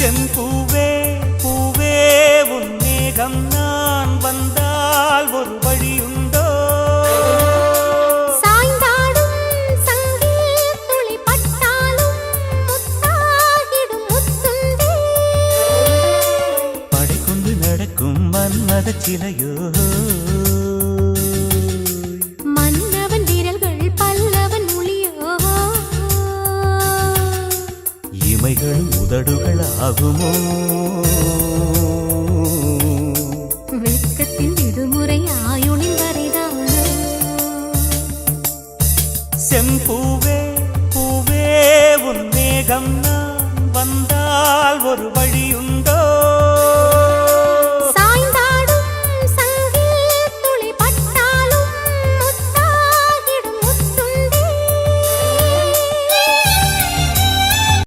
செம்பூவே பூவே உன் மேகம் நான் வந்தால் ஒரு வழியுண்டோ சாய்ந்தாடும் சங்கில் துளி பட்டாலும் முத்தாகிடும் முத்துண்டே படை கொண்டு நடக்கும் மன்மத சிலையோ மன்னவன் விரல்கள் பல்லவன் மொழியோ இமைகளும் உதடுகள் ஆகுமோ வெட்கத்தின் விடுமுறை ஆயுளின் வரைதானோ செம்பூவே பூவே உன் மேகம் நான் வந்தால் ஒரு வழியுண்டோ